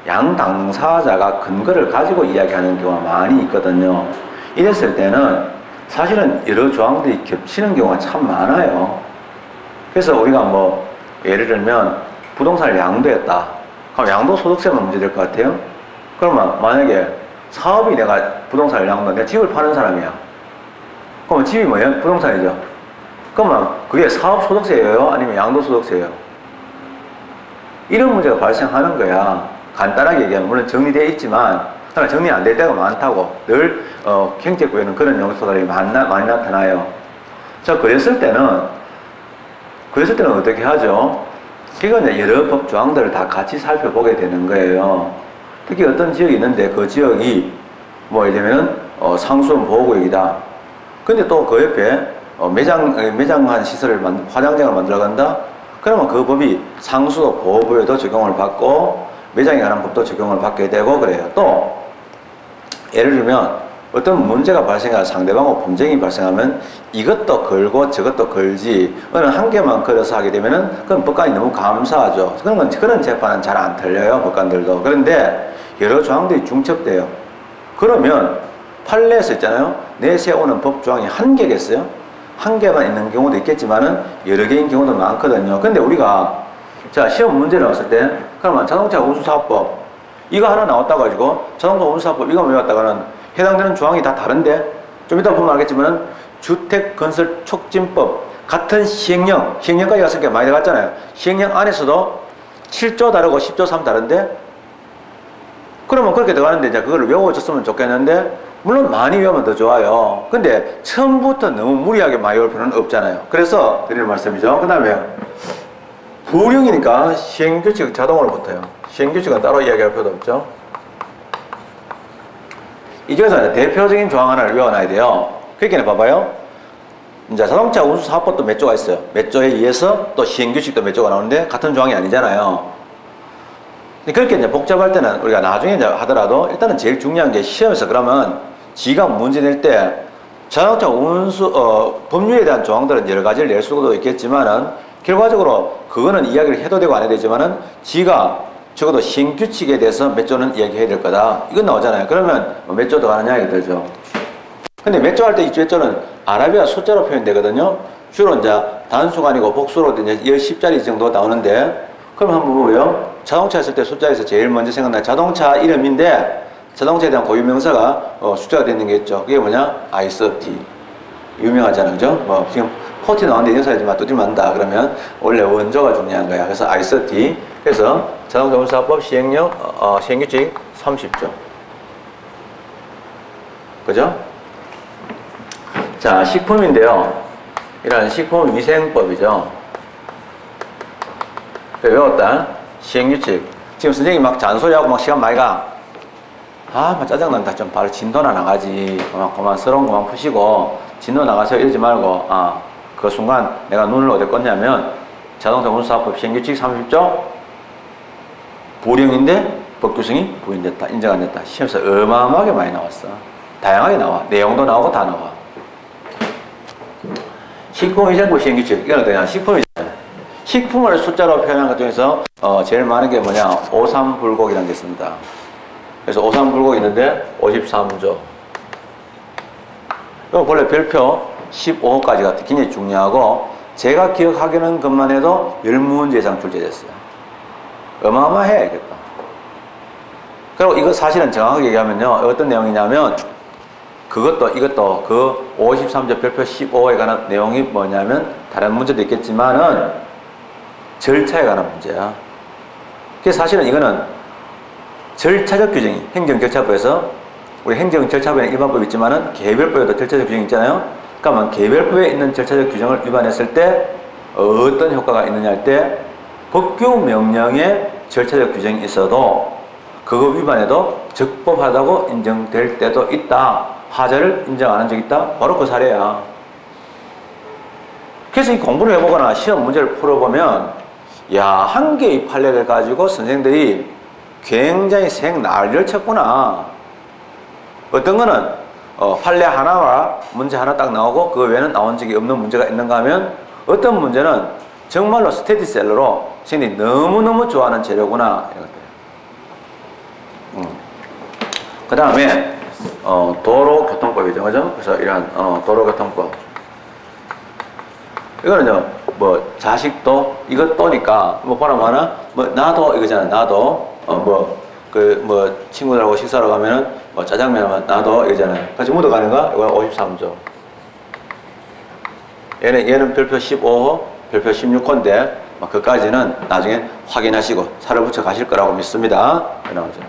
양 당사자가 근거를 가지고 이야기하는 경우가 많이 있거든요. 이랬을 때는 사실은 여러 조항들이 겹치는 경우가 참 많아요. 그래서 우리가 뭐 예를 들면 부동산을 양도했다. 그럼 양도소득세만 문제될 것 같아요? 그러면 만약에 사업이 내가 부동산을 내가 집을 파는 사람이야. 그러면 집이 뭐예요? 부동산이죠. 그러면 그게 사업소득세예요? 아니면 양도소득세예요? 이런 문제가 발생하는 거야. 간단하게 얘기하면 물론 정리되어 있지만 정리 안 될 때가 많다고 늘 경제구에는 그런 요소들이 많이 나타나요. 자, 그랬을 때는 어떻게 하죠? 이건 이제 여러 법 조항들을 다 같이 살펴보게 되는 거예요. 특히 어떤 지역이 있는데 그 지역이 뭐 예를 들면 상수원 보호구역이다. 근데 또 그 옆에 매장한 시설을 화장장을 만들어 간다. 그러면 그 법이 상수 보호구역에도 적용을 받고 매장에 관한 법도 적용을 받게 되고 그래요. 또 예를 들면 어떤 문제가 발생하고 상대방하고 분쟁이 발생하면 이것도 걸고 저것도 걸지 어느 한 개만 걸어서 하게 되면은 그건 법관이 너무 감사하죠. 그런 재판은 잘 안 틀려요. 법관들도. 그런데 여러 조항들이 중첩돼요. 그러면 판례에서 있잖아요. 내세우는 법 조항이 한 개겠어요? 한 개만 있는 경우도 있겠지만은 여러 개인 경우도 많거든요. 근데 우리가 자 시험 문제 나왔을 때 그러면 자동차 운수사업법 이거 하나 나왔다 가지고 자동차 운수사업법 이거 외웠다가는 해당되는 조항이 다 다른데 좀 이따 보면 알겠지만 주택건설촉진법 같은 시행령까지 갔으니까 많이 들어갔잖아요. 시행령 안에서도 7조 다르고 10조 3 다른데 그러면 그렇게 들어가는데 이제 그걸 외워줬으면 좋겠는데 물론 많이 외우면 더 좋아요. 근데 처음부터 너무 무리하게 많이 외울 필요는 없잖아요. 그래서 드리는 말씀이죠. 그 다음에 부령이니까 시행규칙 자동으로 붙어요. 시행규칙은 따로 이야기할 필요도 없죠. 이 중에서 대표적인 조항 하나를 외워놔야 돼요. 그렇게 봐봐요. 이제 자동차 운수사업법도 몇 조가 있어요. 몇 조에 의해서 또 시행규칙도 몇 조가 나오는데 같은 조항이 아니잖아요. 그렇게 이제 복잡할 때는 우리가 나중에 이제 하더라도 일단은 제일 중요한 게 시험에서 그러면 지가 문제 낼 때 자동차 운수 법률에 대한 조항들은 여러 가지를 낼 수도 있겠지만은 결과적으로 그거는 이야기를 해도 되고 안 해도 되지만은 지가 적어도 시행규칙에 대해서 몇 조는 이야기해야 될 거다. 이건 나오잖아요. 그러면 몇 조 더 가느냐 이게 되죠. 근데 몇 조 할 때 이 몇 조는 아라비아 숫자로 표현되거든요. 주로 이제 단수가 아니고 복수로 이제 10자리 정도 나오는데 그럼 한번 보고요. 자동차 했을 때 숫자에서 제일 먼저 생각나는 자동차 이름인데 자동차에 대한 고유명사가 숫자가 되는 게 있죠. 그게 뭐냐? I30. 유명하잖아요. 그죠? 뭐 지금 코티 나왔는데 인용사지만 두드리면 안다. 그러면 원래 원조가 중요한 거야. 그래서 I30. 그래서 자동차 운수사법 시행령, 시행규칙 30조. 그죠? 자, 식품인데요. 이런 식품위생법이죠. 외웠다. 시행규칙. 지금 선생님이 막 잔소리하고 막 시간 많이 가. 막 짜증난다. 좀 바로 진도나 나가지. 그만 서러운 것만 푸시고 진도 나가서 이러지 말고 그 순간 내가 눈을 어디 껐냐면 자동차 운수사법 시행규칙 30조 부령인데 법규성이 부인됐다. 인정 안 됐다. 시험에서 어마어마하게 많이 나왔어. 다양하게 나와. 내용도 나오고 다 나와. 식품위생법 시행규칙. 이거는 그냥 식품을 숫자로 표현한 것 중에서 제일 많은 게 뭐냐? 오삼불고기라는 게 있습니다. 그래서 오삼불고기 있는데 53조. 이거 원래 별표 15호까지가 굉장히 중요하고 제가 기억하기는 것만 해도 10문제 이상 출제됐어요. 어마어마해. 그리고 이거 사실은 정확하게 얘기하면요. 어떤 내용이냐면 이것도 그 53조 별표 15호에 관한 내용이 뭐냐면 다른 문제도 있겠지만은 절차에 관한 문제야. 그래서 사실은 이거는 절차적 규정이 행정절차법에서 우리 행정절차법에는 일반법이 있지만은 개별법에도 절차적 규정이 있잖아요. 그러니까 개별법에 있는 절차적 규정을 위반했을 때 어떤 효과가 있느냐 할 때 법규 명령에 절차적 규정이 있어도 그거 위반해도 적법하다고 인정될 때도 있다. 하자를 인정 안 한 적이 있다. 바로 그 사례야. 그래서 이 공부를 해보거나 시험 문제를 풀어보면 한 개의 판례를 가지고 선생들이 굉장히 생난리를 쳤구나. 어떤 거는 판례 하나와 문제 하나 딱 나오고 그 외에는 나온 적이 없는 문제가 있는가 하면 어떤 문제는 정말로 스테디셀러로 선생님이 너무너무 좋아하는 재료구나 이런 것들. 그 다음에 도로교통법이죠. 그죠? 그래서 이런 도로교통법. 이거는요, 자식도, 이것도니까, 보라면 하나, 나도 이거잖아, 나도, 친구들하고 식사하러 가면은, 짜장면 하면 나도 이거잖아요. 같이 묻어가는 거, 이거 53조. 얘는 별표 15호, 별표 16호인데, 그까지는 나중에 확인하시고, 살을 붙여 가실 거라고 믿습니다. 나오죠.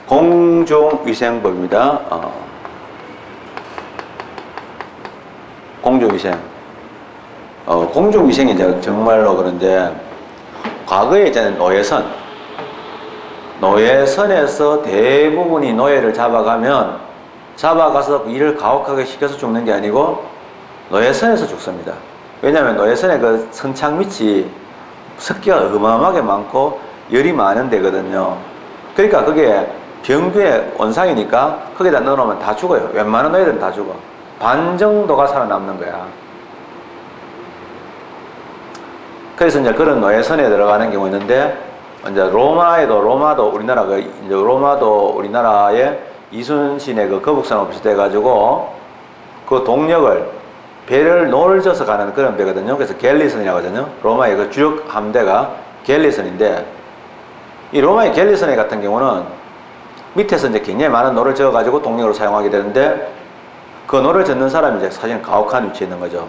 공중위생법입니다. 공중위생. 공중위생이 이제 정말로 그런데, 과거에 있잖아요, 노예선에서 대부분이 노예를 잡아가서 일을 가혹하게 시켜서 죽는 게 아니고, 노예선에서 죽습니다. 왜냐하면 노예선의 그 선착 밑이 습기가 어마어마하게 많고, 열이 많은 데거든요. 그러니까 그게 병규의 원상이니까 거기다 넣어놓으면 다 죽어요. 웬만한 노예들은 다 죽어. 반 정도가 살아남는 거야. 그래서 이제 그런 노예선에 들어가는 경우 있는데, 이제 로마도 우리나라의 이순신의 그 거북선하고 비슷해가지고 그 동력을 배를 놀져서 가는 그런 배거든요. 그래서 갤리선이라고 하거든요. 로마의 그 주력 함대가 갤리선인데, 이 로마의 갤리선 같은 경우는 밑에서 이제 굉장히 많은 노를 저어가지고 동력으로 사용하게 되는데 그 노를 젓는 사람이 이제 사실은 가혹한 위치에 있는 거죠.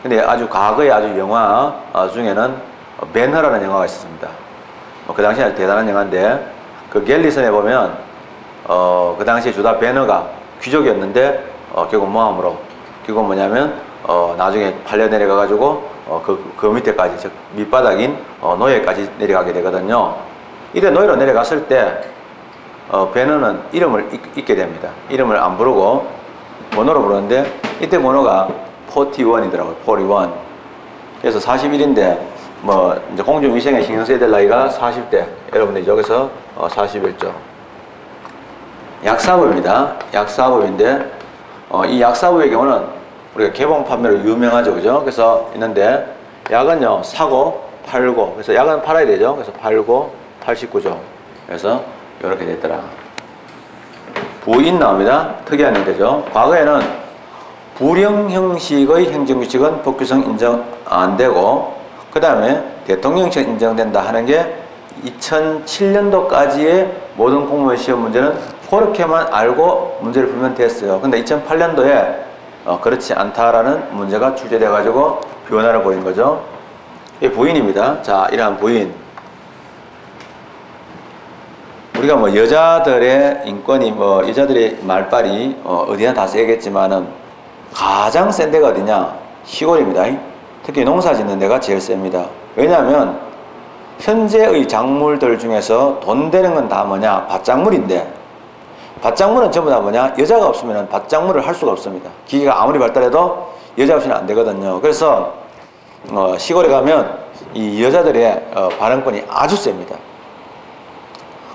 근데 아주 과거의 아주 영화 중에는 벤허라는 영화가 있었습니다. 그 당시에 아주 대단한 영화인데 그 갤리선에 보면 그 당시에 주다 벤허가 귀족이었는데 결국 모함으로 결국 뭐냐면 나중에 팔려 내려가가지고 그 밑에까지 즉 밑바닥인 노예까지 내려가게 되거든요. 이때 노예로 내려갔을 때 벤허는 이름을 잊게 됩니다. 이름을 안 부르고 번호로 부르는데 이때 번호가 41이더라고요. 41. 그래서 41인데 뭐 이제 공중위생에 신경 써야 될 나이가 40대. 여러분들이 여기서 41조. 약사법입니다. 약사법인데 이 약사법의 경우는 우리가 개봉 판매로 유명하죠, 그죠? 그래서 있는데 약은요 사고 팔고 그래서 약은 팔아야 되죠. 그래서 팔고 89조. 그래서 이렇게 됐더라. 부인 나옵니다. 특이한 형태죠. 과거에는 불령 형식의 행정규칙은 법규상 인정 안 되고 그 다음에 대통령식 인정된다 하는 게 2007년도까지의 모든 공무원 시험 문제는 그렇게만 알고 문제를 풀면 됐어요. 근데 2008년도에 그렇지 않다라는 문제가 출제돼 가지고 변화를 보인 거죠. 이 부인입니다. 자, 이러한 부인. 우리가 뭐 여자들의 인권이 뭐 여자들의 말빨이 어디나 다 세겠지만은 가장 센 데가 어디냐? 시골입니다. 특히 농사 짓는 데가 제일 셉니다. 왜냐하면 현재의 작물들 중에서 돈 되는 건 다 뭐냐? 밭작물인데 밭작물은 전부 다 뭐냐? 여자가 없으면 밭작물을 할 수가 없습니다. 기계가 아무리 발달해도 여자 없이는 안 되거든요. 그래서 시골에 가면 이 여자들의 발언권이 아주 셉니다.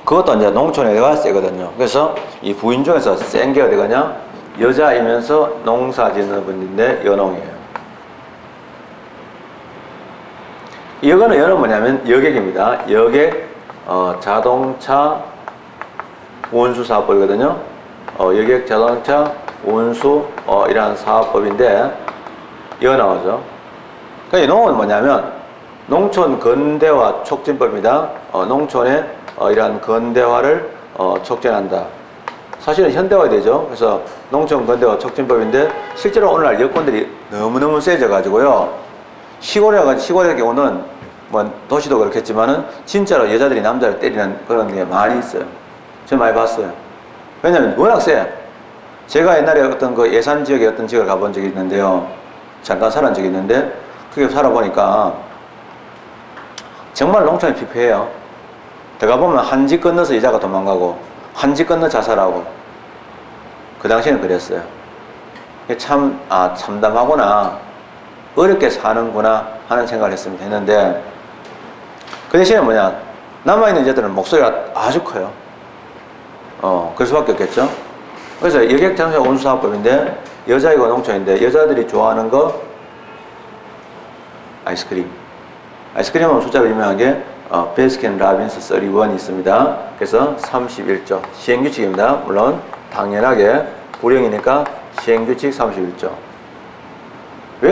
그것도 이제 농촌에가 세거든요. 그래서 이 부인 중에서 센 게 어디가냐? 여자이면서 농사 짓는 분인데 여농이에요. 여거는 여는 뭐냐면 여객입니다. 여객 자동차 운수사업법이거든요. 여객 자동차 운수 이러한 사업법인데 여 나오죠. 그러니까 농은 뭐냐면 농촌 근대화 촉진법입니다. 농촌의 이러한 근대화를 촉진한다. 사실은 현대화가 되죠. 그래서 농촌 근대화 촉진법인데 실제로 오늘날 여건들이 너무너무 세져 가지고요. 시골의 경우는 뭐 도시도 그렇겠지만은 진짜로 여자들이 남자를 때리는 그런 게 많이 있어요. 제가 많이 봤어요. 왜냐면 워낙 세. 제가 옛날에 어떤 그 예산 지역에 어떤 지역을 가본 적이 있는데요. 잠깐 살아본 적이 있는데 그게 살아보니까 정말 농촌이 피폐해요. 들어가 보면 한 집 건너서 여자가 도망가고 한 집 건너 자살하고 그 당시에는 그랬어요. 참 참담하구나, 어렵게 사는구나 하는 생각을 했는데 그 대신에 뭐냐, 남아있는 여자들은 목소리가 아주 커요. 그럴 수밖에 없겠죠. 그래서 여객장사 운수사업법인데 여자이고 농촌인데 여자들이 좋아하는 거 아이스크림. 아이스크림은 숫자가 유명한 게 베스킨 라빈스 31이 있습니다. 그래서 31조 시행규칙입니다. 물론 당연하게 불령이니까 시행규칙 31조. 왜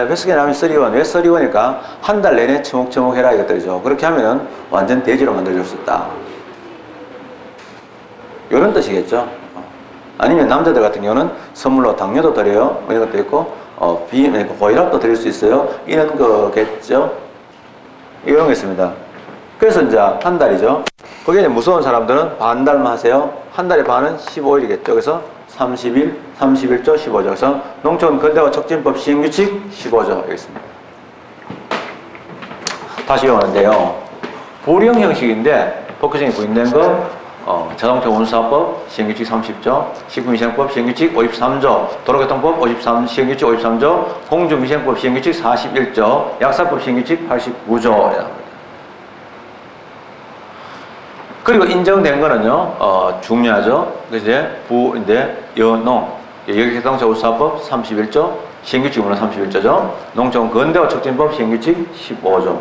베스킨 라빈스 31? 왜 31이니까 한 달 내내 처목처목 해라 이것들이죠. 그렇게 하면은 완전 돼지로 만들어줄 수 있다, 이런 뜻이겠죠. 아니면 남자들 같은 경우는 선물로 당뇨도 드려요, 이런 것도 있고 고혈압도 드릴 수 있어요, 이런 거겠죠. 이런 게 있습니다. 그래서 이제 한 달이죠. 거기에 이제 무서운 사람들은 반 달만 하세요. 한 달에 반은 15일이겠죠. 그래서 30일, 31조, 15조. 그래서 농촌 근대화 촉진법 시행규칙 15조 여기 있습니다. 다시 외우는데요. 불령 형식인데 법규정이 부인된 거 자동차 운수사업법 시행규칙 30조, 식품위생법 시행규칙 53조, 도로교통법 53 시행규칙 53조, 공중위생법 시행규칙 41조, 약사법 시행규칙 89조. 그리고 인정된 거는요, 중요하죠. 이제 부인데 여농, 여객자동차 운수사업법 31조, 시행규칙 31조죠. 농촌 근대화 촉진법 시행규칙 15조.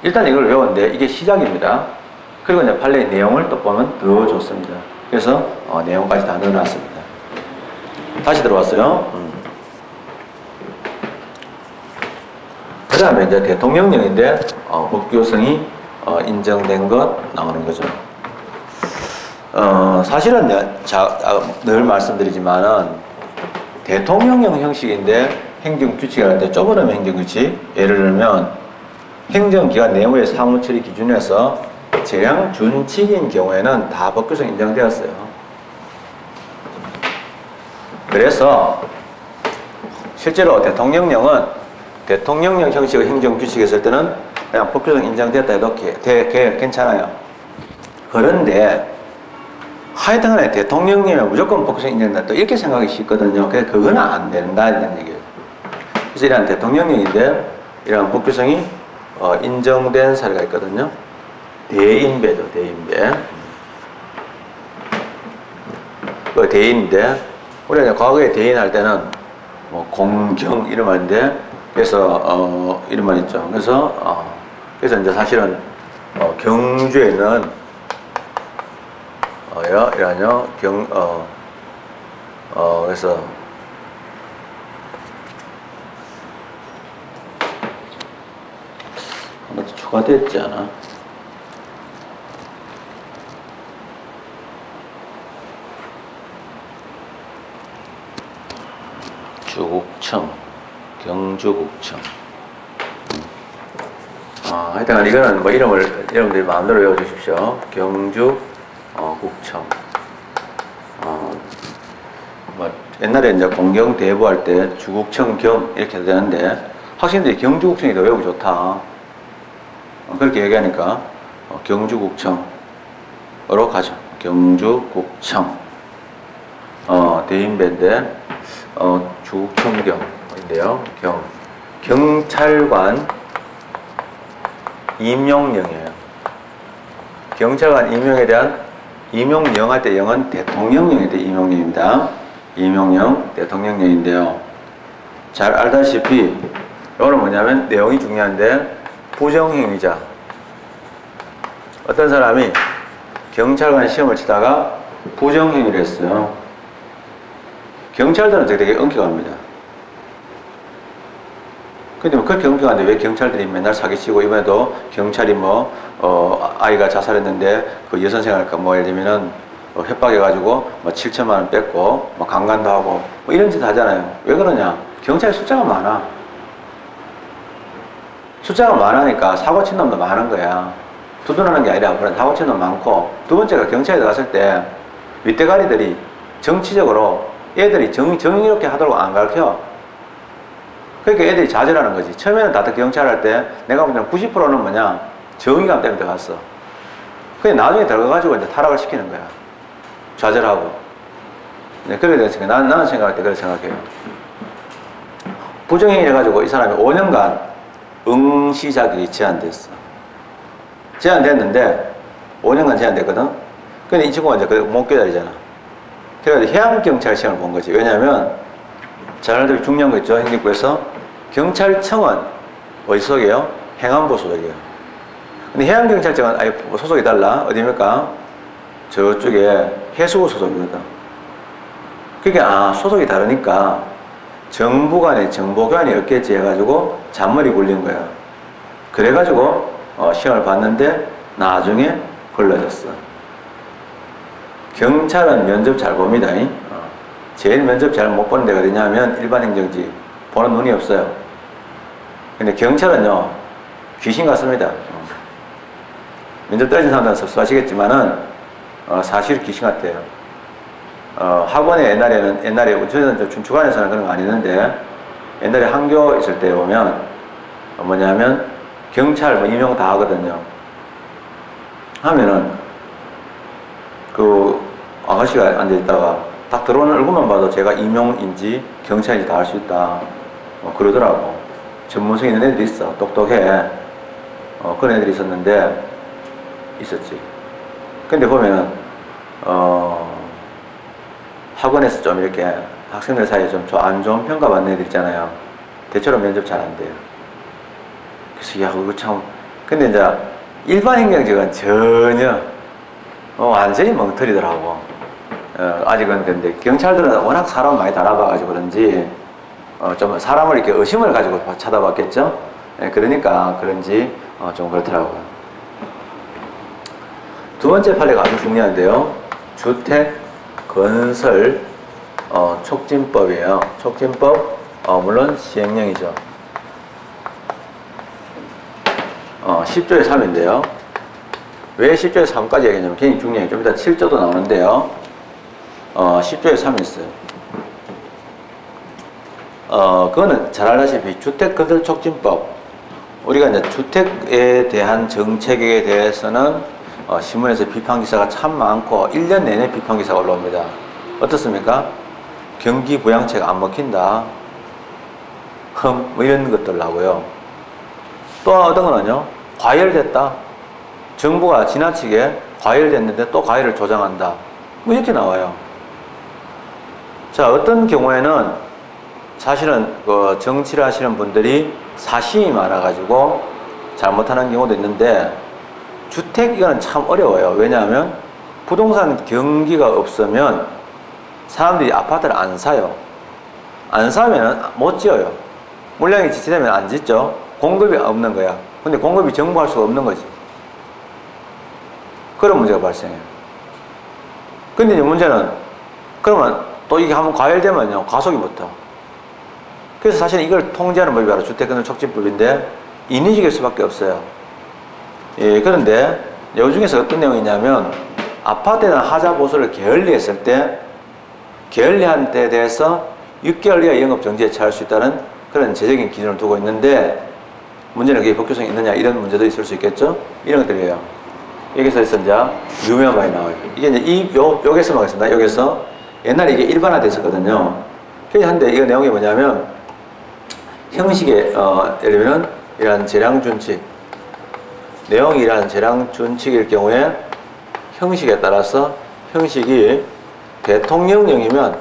일단 이걸 외웠는데 이게 시작입니다. 그리고 이제 판례의 내용을 또 보면 더 좋습니다. 그래서 내용까지 다 넣어놨습니다. 다시 들어왔어요. 그 다음에 이제 대통령령인데 법규성이 인정된 것 나오는 거죠. 사실은 늘 말씀드리지만은 대통령령 형식인데 행정규칙을 할 때 좁은 의미 행정규칙, 예를 들면 행정기관 내부의 사무처리 기준에서 재량 준칙인 경우에는 다 법규상 인정되었어요. 그래서 실제로 대통령령은 대통령령 형식의 행정규칙을 했을 때는 그냥 법규상 인정되었다 해도 괜찮아요. 그런데 하여튼간에 대통령령은 무조건 법규상 인정된다 또 이렇게 생각이 쉽거든요. 그래서 그거는 안 된다 이런 얘기예요. 그래서 이러한 대통령령인데 이러한 법규성이 인정된 사례가 있거든요. 대인배죠, 대인배. 그 대인인데 우리가 과거에 대인할 때는 뭐 공경 이런 말인데 그래서 이런 말 있죠. 그래서 이제 사실은 경주에는 이러하냐 그래서 하나 더 추가됐지 않아? 주국청, 경주국청. 하여튼 이거는 뭐 이름을 여러분들이 마음대로 외워주십시오. 경주 국청. 뭐 옛날에 이제 공경 대부할 때 주국청 겸 이렇게 해도 되는데 학생들이 경주국청이 더 외우기 좋다. 그렇게 얘기하니까 경주국청으로 가죠. 경주국청. 대인배인데 주국청경인데요. 경찰관 임용령이에요. 경찰관 임용에 대한 임용령 할 때 영은 대통령령일 때 임용령입니다. 임용령, 대통령령인데요. 잘 알다시피 이거는 뭐냐면 내용이 중요한데 부정행위자. 어떤 사람이 경찰관 시험을 치다가 부정행위를 했어요. 경찰들은 되게 엄격합니다. 근데 뭐 그렇게 엄격한데 왜 경찰들이 맨날 사기치고 이번에도 경찰이 아이가 자살했는데 그 여선생을 예를 들면은 협박해가지고 7천만 원 뺏고 강간도 하고 이런 짓 하잖아요. 왜 그러냐? 경찰 숫자가 많아. 숫자가 많으니까 사고 친 놈도 많은 거야. 두둔하는 게 아니라 그런 사고 친 놈 많고 두 번째가 경찰에 들어갔을 때 윗대가리들이 정치적으로 애들이 정의롭게 하도록 안 가르쳐. 그러니까 애들이 좌절하는 거지. 처음에는 다들 경찰 할 때 내가 보면 90%는 뭐냐? 정의감 때문에 들어갔어. 근데 나중에 들어가가지고 이제 타락을 시키는 거야. 좌절하고. 네, 그래 돼서 나는 생각할 때 그렇게 생각해요. 부정행위 해가지고 이 사람이 5년간 응시 자격이 제한됐어. 제한됐는데 5년간 제한됐거든. 근데 이 친구가 이제 못 기다리잖아. 그래가지고 해양경찰 시험을 본 거지. 왜냐면 잘 알다시피 중요한 거 있죠. 행정부에서 경찰청은 어디 소속이에요? 행안부 소속이에요. 근데 해양경찰청은 아예 소속이 달라. 어디입니까? 저쪽에 해수부 소속이거든. 그러니까 소속이 다르니까 정부 간의 정보교환이 없겠지 해가지고 잔머리 굴린 거야. 그래가지고 시험을 봤는데 나중에 걸러졌어. 경찰은 면접 잘 봅니다. 제일 면접 잘 못 보는 데가 어디냐면 일반 행정직 보는 눈이 없어요. 근데 경찰은요 귀신 같습니다. 면접 떨어진 사람들은 섭섭하시겠지만은 사실 귀신 같아요. 학원에 옛날에 저는 춘추관에서는 그런 거 안 했는데 옛날에 한교 있을 때 보면 뭐냐면 경찰 임용 다 하거든요. 하면은 그 아가씨가 앉아있다가 딱 들어오는 얼굴만 봐도 제가 임용인지 경찰인지 다 알 수 있다. 그러더라고. 전문성 있는 애들이 있어. 똑똑해. 그런 애들이 있었지. 근데 보면은 학원에서 좀 이렇게 학생들 사이에 좀 안 좋은 평가 받는 애들 있잖아요. 대체로 면접 잘 안 돼요. 그래서 그거 참. 근데 이제 일반 행정직은 전혀 완전히 멍터리더라고. 아직은. 근데 경찰들은 워낙 사람 많이 달아봐가지고 그런지 좀 사람을 이렇게 의심을 가지고 찾아봤겠죠. 그러니까 그런지 좀 그렇더라고요. 두 번째 판례가 아주 중요한데요. 주택 건설 촉진법이에요. 촉진법 물론 시행령이죠. 10조의 3인데요. 왜 10조의 3까지 얘기하냐면 굉장히 중요해요. 좀 이따 7조도 나오는데요. 10조의 3이 있어요. 그거는 잘 알다시피 주택건설촉진법, 우리가 이제 주택에 대한 정책에 대해서는 신문에서 비판 기사가 참 많고 1년 내내 비판 기사가 올라옵니다. 어떻습니까? 경기 부양책 안 먹힌다. 뭐 이런 것들 나오고요. 또 어떤 거는요, 과열됐다. 정부가 지나치게 과열됐는데 또 과열을 조장한다. 뭐 이렇게 나와요. 자, 어떤 경우에는 사실은 그 정치를 하시는 분들이 사심이 많아가지고 잘못하는 경우도 있는데, 주택 이거는 참 어려워요. 왜냐하면 부동산 경기가 없으면 사람들이 아파트를 안 사요. 안 사면 못 지어요. 물량이 지체되면 안 짓죠. 공급이 없는 거야. 근데 공급이 정부할 수가 없는 거지. 그런 문제가 발생해요. 근데 이제 문제는, 그러면 또 이게 한번 과열되면요, 가속이 붙어. 그래서 사실 이걸 통제하는 법이 바로 주택건설촉진법인데 인위적일 수밖에 없어요. 예, 그런데 이 중에서 어떤 내용이 있냐면, 아파트에 대한 하자 보수를 게을리했을 때 게을리한 데에 대해서 6개월 이하 영업 정지에 처할 수 있다는 그런 제적인 기준을 두고 있는데, 문제는 그게 법규성이 있느냐 이런 문제도 있을 수 있겠죠. 이런 것들이에요. 여기서 이제 유명한 말이 나와요. 이게 이제 여기서 나가겠습니다. 여기서 옛날에 이게 일반화됐었거든요. 한데 이거 내용이 뭐냐면, 형식의 예를 들면 이러한 재량준칙, 내용이 이러한 재량준칙일 경우에 형식에 따라서 형식이 대통령령이면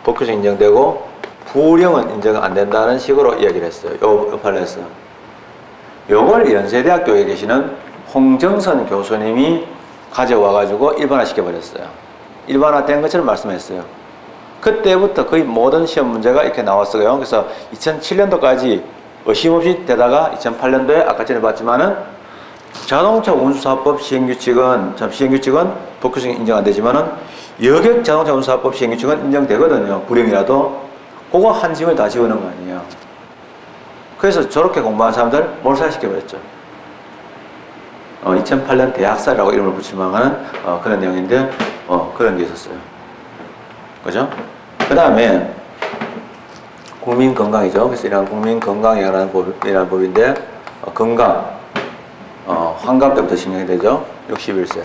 법규성 인정되고 부령은 인정 안 된다는 식으로 이야기를 했어요. 요 판례에서. 요걸 연세대학교에 계시는 홍정선 교수님이 가져와가지고 일반화시켜 버렸어요. 일반화된 것처럼 말씀했어요. 그때부터 거의 모든 시험 문제가 이렇게 나왔어요. 그래서 2007년도까지 어심없이 되다가 2008년도에 아까 전에 봤지만은 자동차 운수사법 시행규칙은 법규성이 인정 안 되지만은 여객 자동차 운수사법 시행규칙은 인정되거든요. 불행이라도. 그거 한 짐을 다 지우는 거 아니에요. 그래서 저렇게 공부한 사람들 몰살시켜버렸죠. 2008년 대학살이라고 이름을 붙일 만한 그런 내용인데 그런 게 있었어요. 그죠? 그 다음에 국민건강이죠. 그래서 이런 국민건강에 관한 법인데 건강, 환갑 때부터 신경이 되죠. 61세.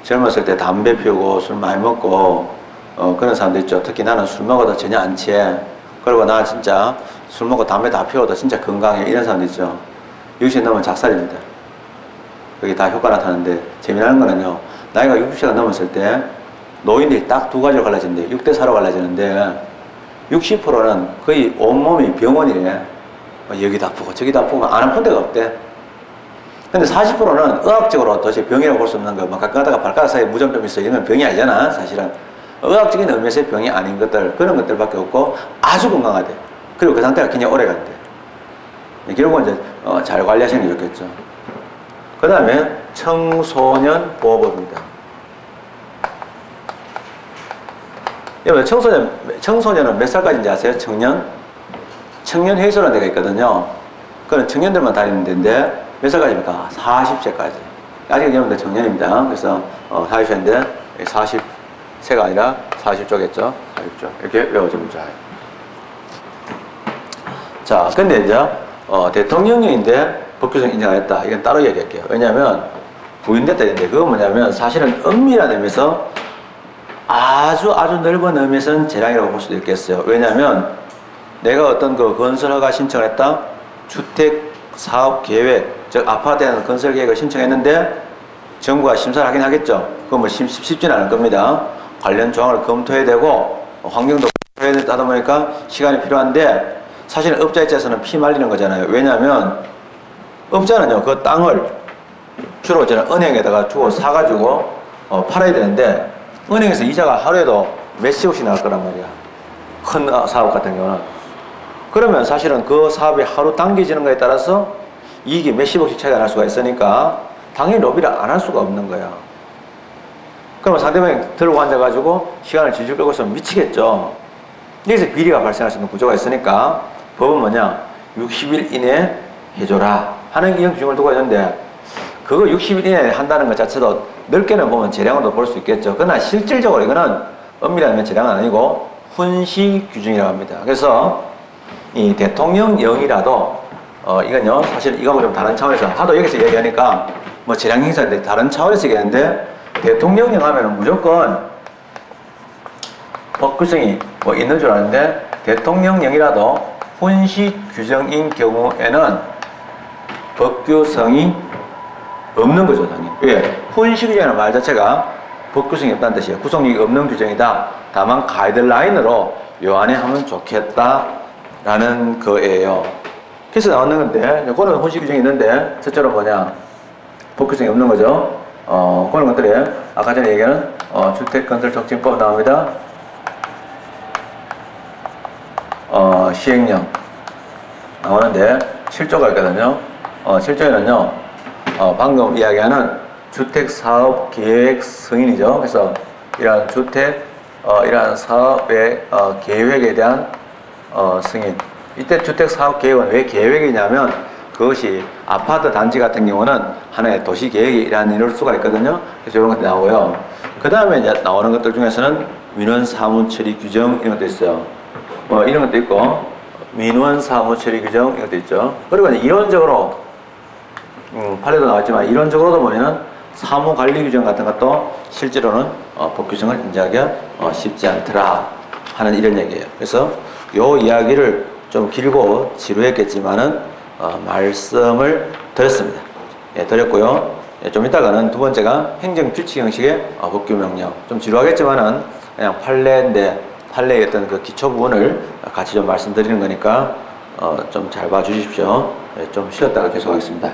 젊었을 때 담배 피우고 술 많이 먹고 그런 사람도 있죠. 특히 나는 술 먹어도 전혀 안 취해. 그리고 나 진짜 술 먹고 담배 다 피워도 진짜 건강해. 이런 사람도 있죠. 60세 넘으면 작살입니다. 그게 다 효과 나타나는데 재미나는 거는요, 나이가 60세가 넘었을 때 노인들이 딱 두 가지로 갈라지는데 6대 4로 갈라지는데 60%는 거의 온몸이 병원이래. 여기도 아프고 저기도 아프고 안 아픈 데가 없대. 근데 40%는 의학적으로 도대체 병이라고 볼 수 없는 거, 막 가다가 발가락 사이에 무좀좀 있어. 이런 건 병이 아니잖아, 사실은. 의학적인 의미에서의 병이 아닌 것들, 그런 것들밖에 없고 아주 건강하대. 그리고 그 상태가 굉장히 오래 간대. 결국은 이제 잘 관리하시는 게 좋겠죠. 그 다음에 청소년 보호법입니다. 여러분, 청소년은 몇 살까지인지 아세요? 청년회의소라는 데가 있거든요. 그건 청년들만 다니는 데인데 몇 살까지입니까? 40세까지. 아직 여러분들 청년입니다. 그래서 40세인데 40세가 아니라 40조겠죠. 40조. 이렇게 외워주면 좋아요. 자, 근데 이제 대통령령인데 법규성 인정하였다. 이건 따로 얘기할게요. 왜냐하면 부인됐다 했는데 그건 뭐냐면 사실은 엄밀한 의미에서 아주 넓은 의미에서는 재량이라고 볼 수도 있겠어요. 왜냐하면 내가 어떤 그 건설허가 신청을 했다. 주택 사업 계획, 즉 아파트에 대한 건설 계획을 신청했는데 정부가 심사를 하긴 하겠죠. 그건 뭐 쉽지는 않을 겁니다. 관련 조항을 검토해야 되고 환경도 검토해야 되다 보니까 시간이 필요한데 사실은 업자 입장에서는 피 말리는 거잖아요. 왜냐하면 업자는요, 그 땅을 주로 저는 은행에다가 주고 사가지고 팔아야 되는데 은행에서 이자가 하루에도 몇십억씩 나갈 거란 말이야. 큰 사업 같은 경우는. 그러면 사실은 그 사업이 하루 당겨지는 거에 따라서 이익이 몇십억씩 차이가 날 수가 있으니까 당연히 로비를 안 할 수가 없는 거야. 그러면 상대방이 들고 앉아가지고 시간을 질질 끌고 있으면 미치겠죠. 여기서 비리가 발생할 수 있는 구조가 있으니까 법은 뭐냐, 60일 이내에 해줘라 하는 이런 규정을 두고 있는데, 그거 60일 이내에 한다는 것 자체도 넓게는 보면 재량으로 볼 수 있겠죠. 그러나 실질적으로 이거는 엄밀하면 재량은 아니고 훈시 규정이라고 합니다. 그래서 이 대통령령이라도 이건요 사실 이거하고 좀 다른 차원에서 하도 여기서 얘기하니까 뭐 재량 행사인데 다른 차원에서 얘기하는데, 대통령령 하면은 무조건 법규정이 뭐 있는 줄 아는데, 대통령령이라도 훈시 규정인 경우에는 법규성이 없는 거죠, 당연히. 왜? 훈시 규정이라는 말 자체가 법규성이 없다는 뜻이에요. 구성력이 없는 규정이다. 다만 가이드라인으로 요 안에 하면 좋겠다라는 거예요. 그래서 나오는 건데, 그거는 훈시 규정이 있는데, 첫째로 뭐냐? 법규성이 없는 거죠. 그런 것들이 아까 전에 얘기하는 주택건설촉진법 나옵니다. 시행령 나오는데 7조가 있거든요. 7조에는요 방금 이야기하는 주택사업계획 승인이죠. 그래서 이러한 이러한 사업의 계획에 대한 승인. 이때 주택사업계획은 왜 계획이냐면, 그것이 아파트 단지 같은 경우는 하나의 도시계획이라는 이럴 수가 있거든요. 그래서 이런 것도 나오고요. 그 다음에 이제 나오는 것들 중에서는 민원사무처리 규정 이런 것도 있어요. 뭐 이런 것도 있고, 민원사무처리 규정 이런 것도 있죠. 그리고 이제 이론적으로 판례도 나왔지만, 이론적으로도 보면은 사무관리 규정 같은 것도 실제로는 법규정을 인정하기가 쉽지 않더라 하는 이런 얘기예요. 그래서 요 이야기를 좀 길고 지루했겠지만은 말씀을 드렸습니다. 예, 드렸고요. 예, 좀 이따가는 두 번째가 행정규칙 형식의 법규명령. 좀 지루하겠지만은 그냥 판례인데, 판례의 어떤 그 기초 부분을 같이 좀 말씀드리는 거니까 좀 잘 봐주십시오. 예, 좀 쉬었다가 계속하겠습니다.